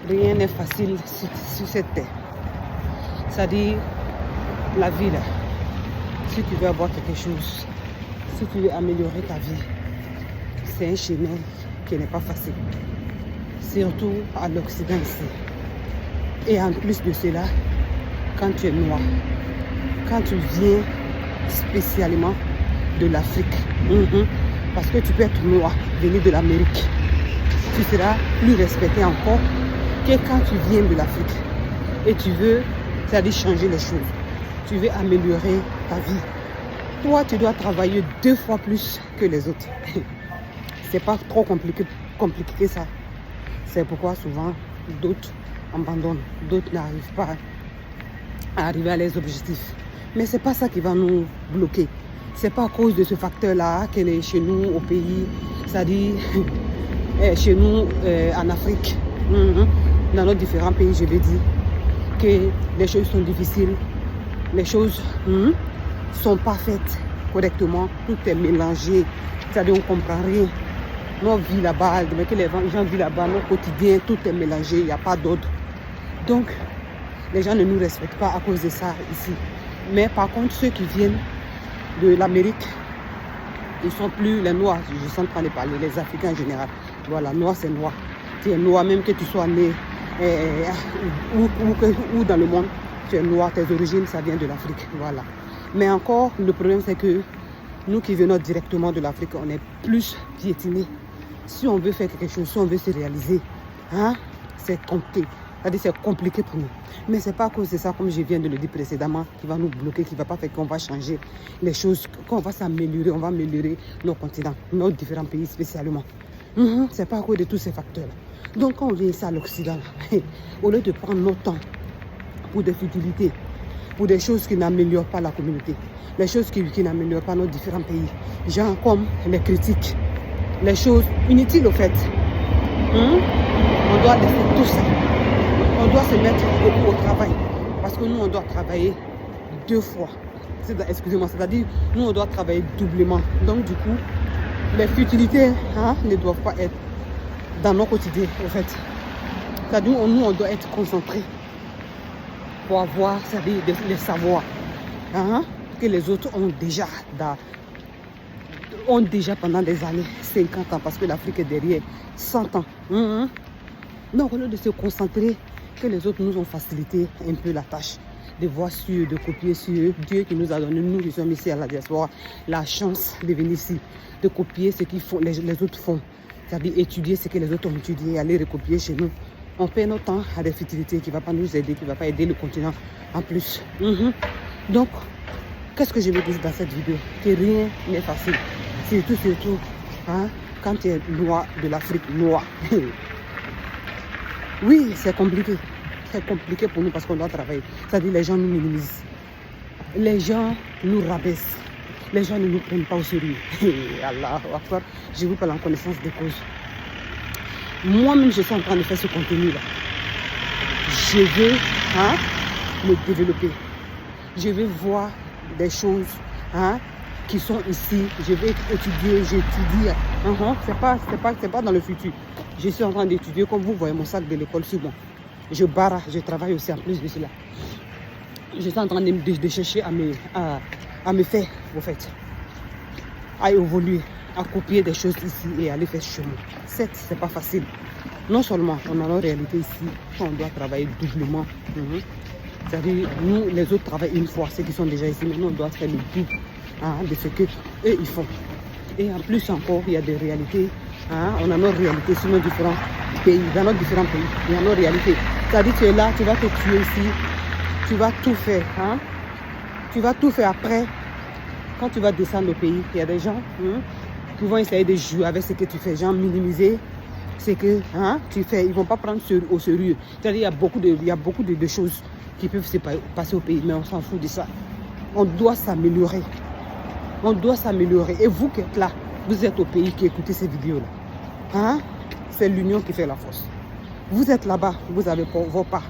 rien n'est facile sur cette terre. C'est-à-dire, la vie là, si tu veux avoir quelque chose, si tu veux améliorer ta vie, c'est un chemin qui n'est pas facile. Surtout à l'Occident ici. Et en plus de cela, quand tu es noir, quand tu viens spécialement de l'Afrique, parce que tu peux être noir, venir de l'Amérique, tu seras plus respecté encore que quand tu viens de l'Afrique et tu veux, c'est-à-dire changer les choses, tu veux améliorer ta vie. Toi, tu dois travailler 2 fois plus que les autres. C'est pas trop compliqué que ça. C'est pourquoi souvent d'autres abandonnent, d'autres n'arrivent pas à arriver à leurs objectifs. Mais c'est pas ça qui va nous bloquer. C'est pas à cause de ce facteur-là qu'elle est chez nous au pays, c'est-à-dire chez nous en Afrique, dans nos différents pays, je vais dire que les choses sont difficiles, les choses sont pas faites correctement, tout est mélangé, c'est-à-dire on ne comprend rien. Nos vies là-bas, que les gens vivent là-bas, nos quotidiens, tout est mélangé, il n'y a pas d'ordre. Donc, les gens ne nous respectent pas à cause de ça ici. Mais par contre, ceux qui viennent de l'Amérique, ils sont plus les Noirs, je suis en train de parler, les Africains en général. Voilà, noir c'est noir. Tu es noir, même que tu sois né où dans le monde, tu es noir, tes origines, ça vient de l'Afrique. Voilà. Mais encore, le problème c'est que nous qui venons directement de l'Afrique, on est plus piétinés. Si on veut faire quelque chose, si on veut se réaliser, c'est compliqué. C'est-à-dire c'est compliqué pour nous. Mais ce n'est pas à cause de ça, comme je viens de le dire précédemment, qui va nous bloquer, qui ne va pas faire qu'on va changer les choses, qu'on va s'améliorer, on va améliorer nos continents, nos différents pays spécialement. Ce n'est pas à cause de tous ces facteurs-là. Donc quand on vient ici à l'Occident, au lieu de prendre notre temps pour des futilités, pour des choses qui n'améliorent pas la communauté, les choses qui n'améliorent pas nos différents pays, genre comme les critiques, les choses inutiles au fait, on doit laisser tout ça. On doit se mettre au travail. Parce que nous, on doit travailler 2 fois. Excusez-moi, c'est-à-dire, nous, on doit travailler doublement. Donc, du coup, les futilités ne doivent pas être dans nos quotidiens, en fait. C'est-à-dire, nous, on doit être concentrés pour avoir, c'est-à-dire, les savoirs que les autres ont déjà pendant des années, 50 ans, parce que l'Afrique est derrière 100 ans. Donc, au lieu de se concentrer, que les autres nous ont facilité un peu la tâche de voir sur eux, de copier sur eux. Dieu qui nous a donné, nous qui sommes ici à la diaspora, la chance de venir ici, de copier ce qu'ils font, les autres font. C'est-à-dire étudier ce que les autres ont étudié, aller recopier chez nous. On perd notre temps à des futilités qui ne vont pas nous aider, qui ne vont pas aider le continent en plus. Donc, qu'est-ce que je veux dire dans cette vidéo? Que rien n'est facile. Surtout, quand tu es noir de l'Afrique noire. Oui, c'est compliqué. C'est compliqué pour nous parce qu'on doit travailler. C'est-à-dire les gens nous minimisent. Les gens nous rabaissent. Les gens ne nous prennent pas au sérieux. Allah, je vous parle en connaissance de cause. Moi-même, je suis en train de faire ce contenu-là. Je veux le développer. Je veux voir des choses qui sont ici. Je vais étudier, j'étudie. C'est pas dans le futur. Je suis en train d'étudier, comme vous voyez mon sac de l'école sur moi. Je barre, je travaille aussi en plus de cela. Je suis en train de chercher à me faire, au fait, à évoluer, à copier des choses ici et aller faire chez moi. Certes, c'est pas facile. Non seulement on a nos réalités ici, on doit travailler doublement. C'est-à-dire, nous, les autres travaillent une fois, ceux qui sont déjà ici, mais nous, on doit faire le double de ce qu'eux, ils font. Et en plus encore, il y a des réalités. On a nos réalités sur nos différents pays, dans nos différents pays. Il y a nos réalités. C'est-à-dire, tu es là, tu vas te tuer ici, tu vas tout faire. Tu vas tout faire après. Quand tu vas descendre au pays, il y a des gens qui vont essayer de jouer avec ce que tu fais, genre minimiser ce que tu fais. Ils ne vont pas prendre au sérieux. C'est-à-dire, il y a beaucoup de choses qui peuvent se passer au pays, mais on s'en fout de ça. On doit s'améliorer. On doit s'améliorer. Et vous qui êtes là, vous êtes au pays qui écoutez ces vidéos-là. C'est l'union qui fait la force. Vous êtes là-bas, vous avez vos pas.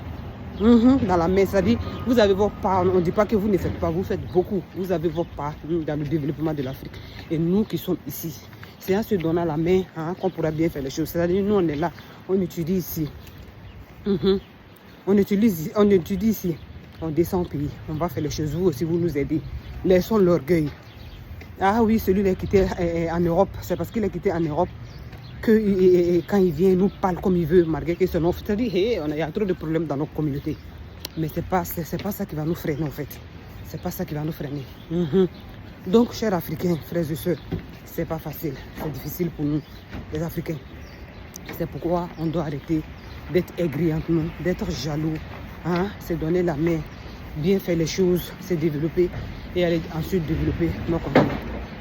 Dans la main, c'est-à-dire, vous avez vos pas. On ne dit pas que vous ne faites pas, vous faites beaucoup. Vous avez vos pas dans le développement de l'Afrique. Et nous qui sommes ici, c'est en se donnant la main qu'on pourra bien faire les choses. C'est-à-dire, nous, on est là, on étudie ici. On étudie ici. On descend au pays. On va faire les choses. Vous aussi, vous nous aidez. Laissons l'orgueil. Ah oui, celui-là qui était en Europe. C'est parce qu'il est quitté en Europe que quand il vient, il nous parle comme il veut, malgré que son offre. C'est-à-dire, il y a trop de problèmes dans notre communauté. Mais c'est pas ça qui va nous freiner, en fait. C'est pas ça qui va nous freiner. Donc, chers Africains, frères et sœurs, c'est pas facile. C'est difficile pour nous, les Africains. C'est pourquoi on doit arrêter d'être aigri entre nous, d'être jaloux. C'est donner la main, bien faire les choses, se développer et aller ensuite développer nos continents.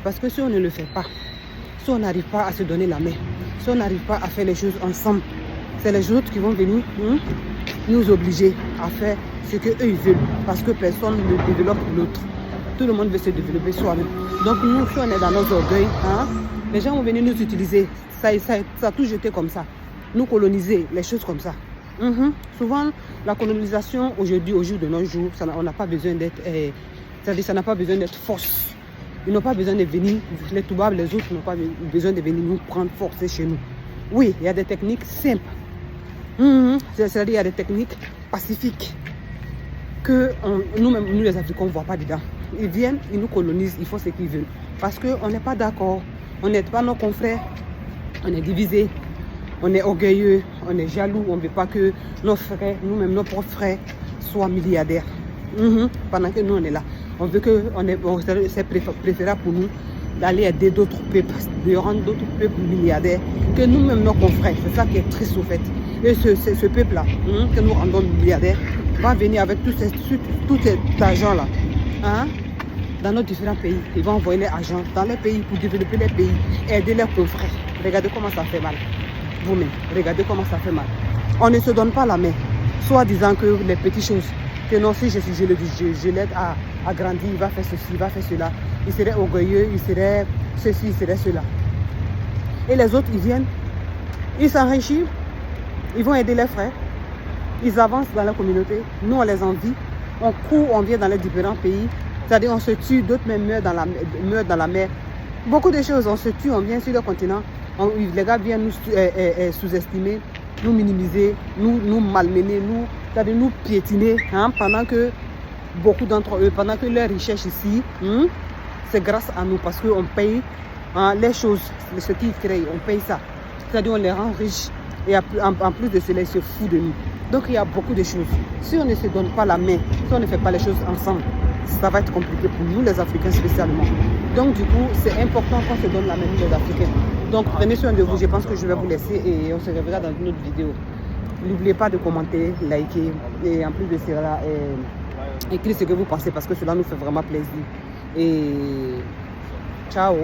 Parce que si on ne le fait pas, si on n'arrive pas à se donner la main, si on n'arrive pas à faire les choses ensemble, c'est les autres qui vont venir nous obliger à faire ce qu'eux ils veulent. Parce que personne ne développe l'autre. Tout le monde veut se développer soi-même. Donc nous, si on est dans nos orgueils, les gens vont venir nous utiliser. Ça a tout jeté comme ça. Nous coloniser, les choses comme ça. Souvent, la colonisation aujourd'hui, au jour de nos jours, on n'a pas besoin d'être... c'est-à-dire ça n'a pas besoin d'être force. Ils n'ont pas besoin de venir, les Toubabs, les autres n'ont pas besoin de venir nous prendre force chez nous. Oui, il y a des techniques simples. C'est-à-dire il y a des techniques pacifiques que nous-mêmes, nous les Africains, on ne voit pas dedans. Ils viennent, ils nous colonisent, ils font ce qu'ils veulent. Parce qu'on n'est pas d'accord, on n'est pas nos confrères, on est divisés, on est orgueilleux, on est jaloux, on ne veut pas que nos frères, nous-mêmes, nos propres frères, soient milliardaires. Pendant que nous, on est là. On veut que, c'est préférable pour nous d'aller aider d'autres peuples, de rendre d'autres peuples milliardaires que nous-mêmes, nos confrères. C'est ça qui est triste au fait. Et ce peuple-là, que nous rendons milliardaires, va venir avec tout cet argent-là, dans nos différents pays. Ils vont envoyer l'argent dans les pays pour développer les pays, aider leurs confrères. Regardez comment ça fait mal. Vous-même, regardez comment ça fait mal. On ne se donne pas la main, soit disant que les petites choses, que non, si je l'aide à grandir, il va faire ceci, il va faire cela. Il serait orgueilleux, il serait ceci, il serait cela. Et les autres, ils viennent, ils s'enrichissent, ils vont aider les frères, ils avancent dans la communauté. Nous, on les envie, on court, on vient dans les différents pays. C'est-à-dire, on se tue, d'autres même meurent dans la mer. Beaucoup de choses, on se tue, on vient sur le continent. Les gars viennent nous sous-estimer, nous minimiser, nous malmener, c'est-à-dire nous piétiner, pendant que beaucoup d'entre eux, pendant que leur richesse ici, c'est grâce à nous parce qu'on paye les choses, ce qu'ils créent, on paye ça. C'est-à-dire on les rend riches et en plus de cela, ils se foutent de nous. Donc il y a beaucoup de choses. Si on ne se donne pas la main, si on ne fait pas les choses ensemble, ça va être compliqué pour nous les Africains spécialement. Donc du coup, c'est important qu'on se donne la main, nous les Africains. Donc prenez soin de vous, je pense que je vais vous laisser et on se reverra dans une autre vidéo. N'oubliez pas de commenter, liker et en plus de cela, écrire ce que vous pensez parce que cela nous fait vraiment plaisir. Et ciao!